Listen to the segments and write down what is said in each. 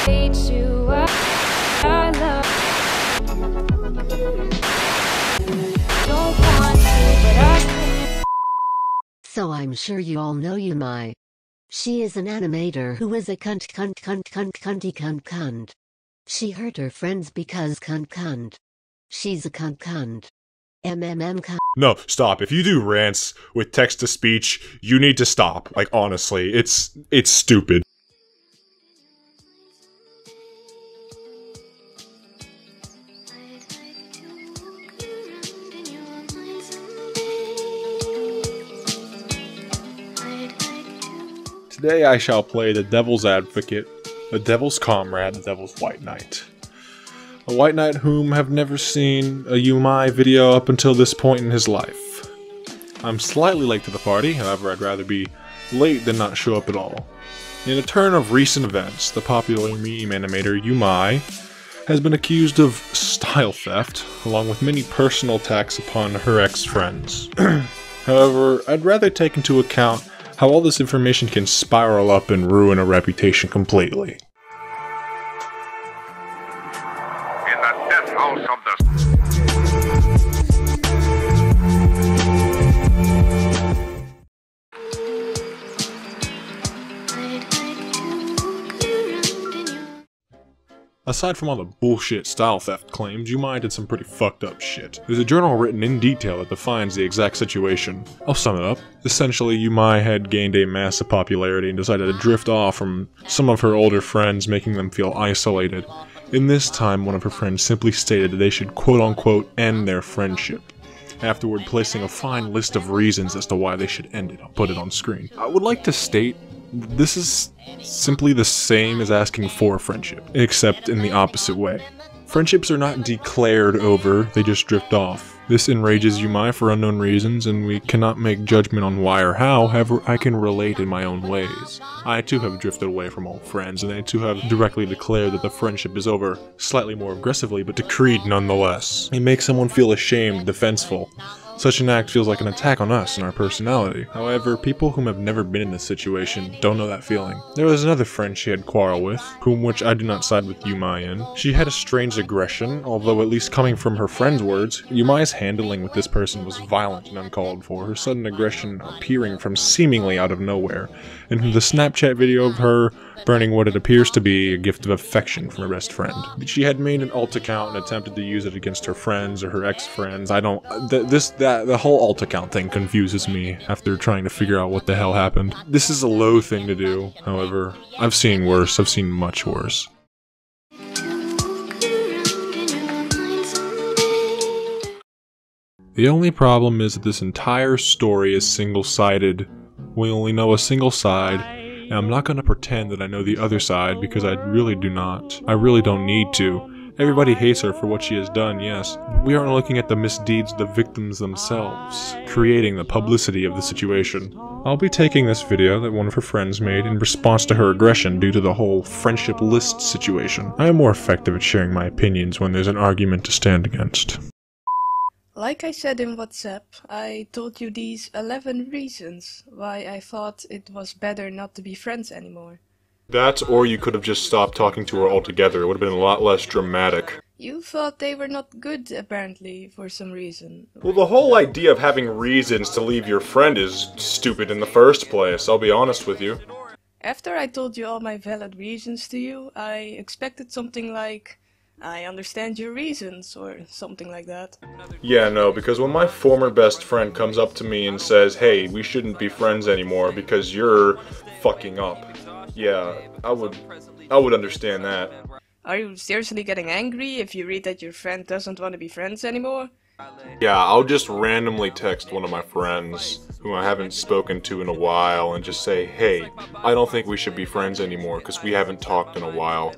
hate you, I love don't want to, but I can't. So I'm sure you all know Yumai. She is an animator who is a cunt. She hurt her friends because cunt. She's a cunt. Cunt. No, stop. If you do rants with text-to-speech, you need to stop. Like, honestly, it's stupid. Today I shall play the Devil's Advocate, the Devil's Comrade, the Devil's White Knight. A White Knight whom have never seen a Yumai video up until this point in his life. I'm slightly late to the party, however I'd rather be late than not show up at all. In a turn of recent events, the popular meme animator Yumai has been accused of style theft, along with many personal attacks upon her ex-friends. However, I'd rather take into account how all this information can spiral up and ruin a reputation completely. In the death house of the... Aside from all the bullshit style theft claims, Yumai did some pretty fucked up shit. There's a journal written in detail that defines the exact situation. I'll sum it up. Essentially, Yumai had gained a massive popularity and decided to drift off from some of her older friends, making them feel isolated. In this time, one of her friends simply stated that they should quote-unquote end their friendship, afterward placing a fine list of reasons as to why they should end it. I'll put it on screen. I would like to state this is simply the same as asking for a friendship, except in the opposite way. Friendships are not declared over, they just drift off. This enrages Yumai for unknown reasons, and we cannot make judgment on why or how, however I can relate in my own ways. I too have drifted away from old friends, and I too have directly declared that the friendship is over, slightly more aggressively, but decreed nonetheless. It makes someone feel ashamed, defenseful. Such an act feels like an attack on us and our personality. However, people whom have never been in this situation don't know that feeling. There was another friend she had quarrel with, which I do not side with Yumai in. She had a strange aggression, although at least coming from her friend's words, Yumai's handling with this person was violent and uncalled for, her sudden aggression appearing from seemingly out of nowhere, and the Snapchat video of her burning what it appears to be a gift of affection from her best friend. She had made an alt account and attempted to use it against her friends or her ex-friends. The whole alt account thing confuses me after trying to figure out what the hell happened. This is a low thing to do, however, I've seen worse, I've seen much worse. The only problem is that this entire story is single-sided. We only know a single side, and I'm not gonna pretend that I know the other side because I really do not. I really don't need to. Everybody hates her for what she has done, yes. We aren't looking at the misdeeds of the victims themselves, creating the publicity of the situation. I'll be taking this video that one of her friends made in response to her aggression due to the whole friendship list situation. I am more effective at sharing my opinions when there's an argument to stand against. Like I said in WhatsApp, I told you these 11 reasons why I thought it was better not to be friends anymore. That, or you could have just stopped talking to her altogether. It would have been a lot less dramatic. You thought they were not good, apparently, for some reason. Well, the whole idea of having reasons to leave your friend is stupid in the first place, I'll be honest with you. After I told you all my valid reasons to you, I expected something like, I understand your reasons, or something like that. Yeah, no, because when my former best friend comes up to me and says, hey, we shouldn't be friends anymore because you're fucking up. Yeah, I would understand that. Are you seriously getting angry if you read that your friend doesn't want to be friends anymore? Yeah, I'll just randomly text one of my friends who I haven't spoken to in a while and just say, hey, I don't think we should be friends anymore because we haven't talked in a while.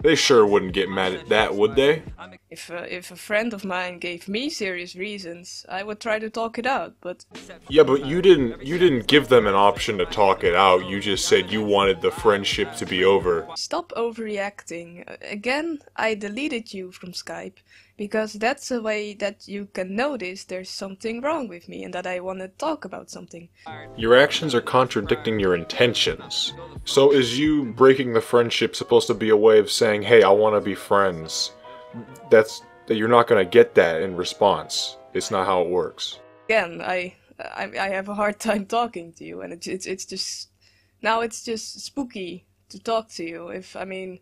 They sure wouldn't get mad at that, would they? If a friend of mine gave me serious reasons, I would try to talk it out, but... Yeah, but you didn't give them an option to talk it out, you just said you wanted the friendship to be over. Stop overreacting. Again, I deleted you from Skype. Because that's a way that you can notice there's something wrong with me and that I want to talk about something. Your actions are contradicting your intentions. So is you breaking the friendship supposed to be a way of saying, hey, I want to be friends? That you're not going to get that in response. It's not how it works. Again, I have a hard time talking to you, and it's just now it's just spooky to talk to you.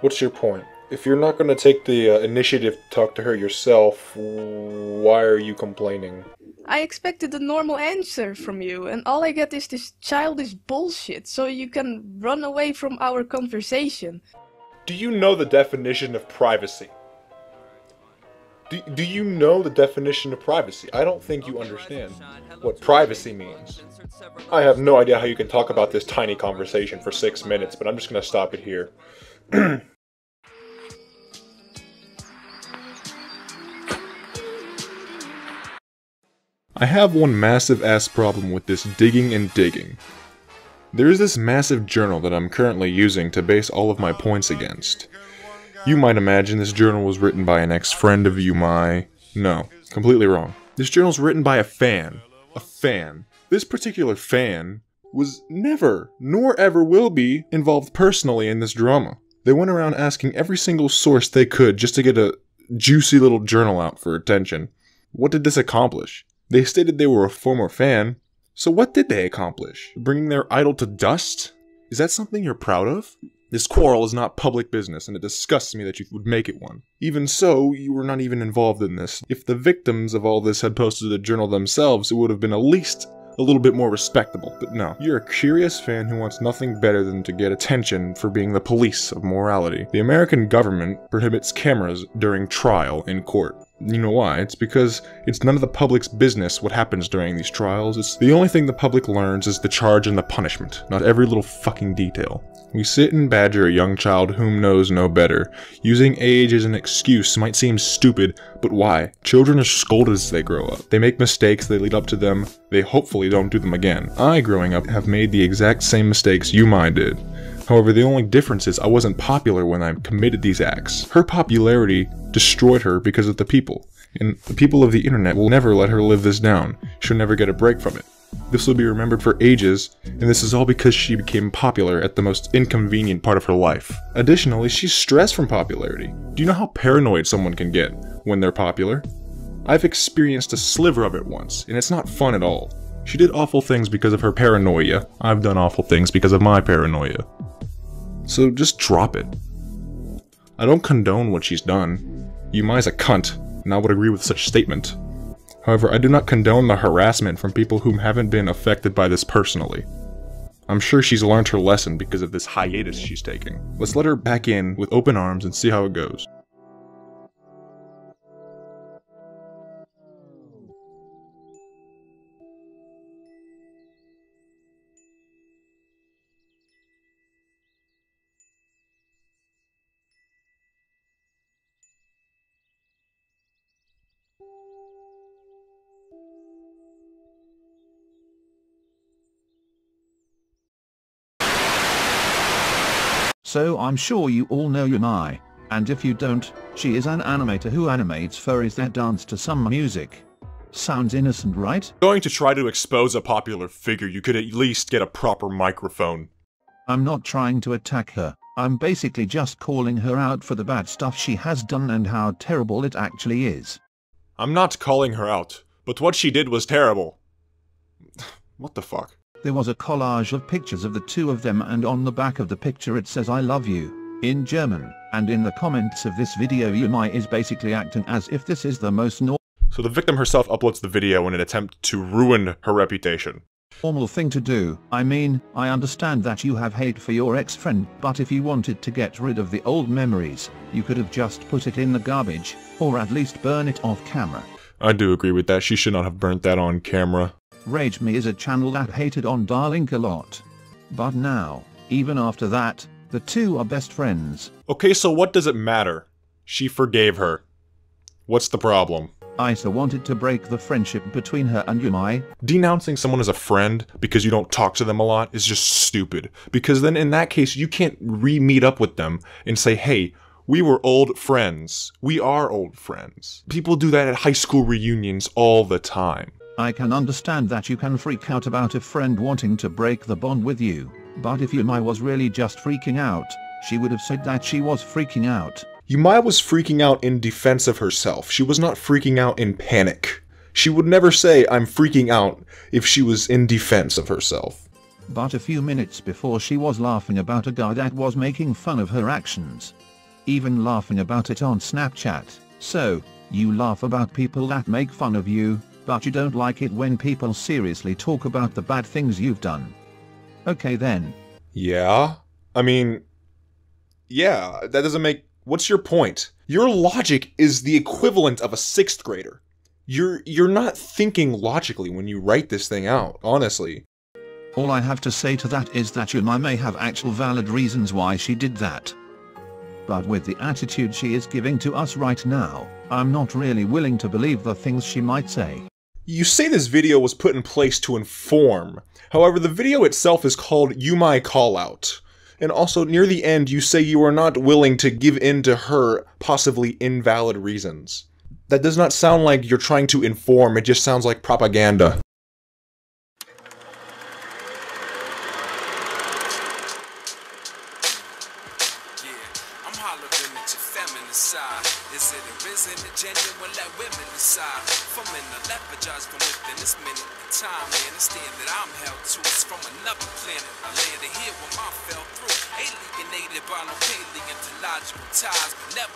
What's your point? If you're not going to take the initiative to talk to her yourself, why are you complaining? I expected a normal answer from you, and all I get is this childish bullshit, so you can run away from our conversation. Do you know the definition of privacy? Do you know the definition of privacy? I don't think you understand what privacy means. I have no idea how you can talk about this tiny conversation for 6 minutes, but I'm just going to stop it here. I have one massive ass problem with this digging and digging. There is this massive journal that I'm currently using to base all of my points against. You might imagine this journal was written by an ex-friend of Yumai. No, completely wrong. This journal's written by a fan. A fan. This particular fan was never, nor ever will be, involved personally in this drama. They went around asking every single source they could just to get a juicy little journal out for attention. What did this accomplish? They stated they were a former fan, so what did they accomplish? Bringing their idol to dust? Is that something you're proud of? This quarrel is not public business, and it disgusts me that you would make it one. Even so, you were not even involved in this. If the victims of all this had posted a journal themselves, it would have been at least a little bit more respectable. But no, you're a curious fan who wants nothing better than to get attention for being the police of morality. The American government prohibits cameras during trial in court. You know why? It's because it's none of the public's business what happens during these trials. It's the only thing the public learns is the charge and the punishment, not every little fucking detail. We sit and badger a young child whom knows no better. Using age as an excuse might seem stupid, but why? Children are scolded as they grow up. They make mistakes, they lead up to them, they hopefully don't do them again. I, growing up, have made the exact same mistakes Yumai did. However, the only difference is I wasn't popular when I committed these acts. Her popularity destroyed her because of the people. And the people of the internet will never let her live this down. She'll never get a break from it. This will be remembered for ages, and this is all because she became popular at the most inconvenient part of her life. Additionally, she's stressed from popularity. Do you know how paranoid someone can get when they're popular? I've experienced a sliver of it once, and it's not fun at all. She did awful things because of her paranoia. I've done awful things because of my paranoia. So just drop it. I don't condone what she's done. Yumai's a cunt, and I would agree with such statement. However, I do not condone the harassment from people who haven't been affected by this personally. I'm sure she's learned her lesson because of this hiatus she's taking. Let's let her back in with open arms and see how it goes. So I'm sure you all know Yumai, and if you don't, she is an animator who animates furries that dance to some music. Sounds innocent, right? Going to try to expose a popular figure, you could at least get a proper microphone. I'm not trying to attack her, I'm basically just calling her out for the bad stuff she has done and how terrible it actually is. I'm not calling her out, but what she did was terrible. What the fuck? There was a collage of pictures of the two of them, and on the back of the picture it says "I love you" in German, and in the comments of this video Yumai is basically acting as if this is the most So the victim herself uploads the video in an attempt to ruin her reputation. normal thing to do. I mean, I understand that you have hate for your ex-friend, but if you wanted to get rid of the old memories, you could have just put it in the garbage, or at least burn it off camera. I do agree with that. She should not have burnt that on camera. Rage Me is a channel that hated on Darlink a lot. But now, even after that, the two are best friends. Okay, so what does it matter? She forgave her. What's the problem? Aether wanted to break the friendship between her and Yumai. Denouncing someone as a friend because you don't talk to them a lot is just stupid. Because then in that case, you can't re-meet up with them and say, hey, We were old friends. We are old friends. People do that at high school reunions all the time. I can understand that you can freak out about a friend wanting to break the bond with you, but if Yumai was really just freaking out, she would have said that she was freaking out. Yumai was freaking out in defense of herself. She was not freaking out in panic. She would never say, I'm freaking out, if she was in defense of herself. But a few minutes before she was laughing about a guy that was making fun of her actions. Even laughing about it on Snapchat. So, you laugh about people that make fun of you, but you don't like it when people seriously talk about the bad things you've done. Okay then. Yeah? I mean... yeah, that doesn't make... what's your point? Your logic is the equivalent of a 6th grader. You're not thinking logically when you write this thing out, honestly. All I have to say to that is that Yumai may have actual valid reasons why she did that. But with the attitude she is giving to us right now, I'm not really willing to believe the things she might say. You say this video was put in place to inform. However, the video itself is called Yumai Callout. And also, near the end, you say you are not willing to give in to her possibly invalid reasons. That does not sound like you're trying to inform, it just sounds like propaganda. I'm hollering at your feminist side. Is it arisen and genuine, let women decide? From in the leopard judge from within this minute in time, I understand that I'm held to it's from another planet. I landed here when mine fell through, alienated by no paleontological ties, but never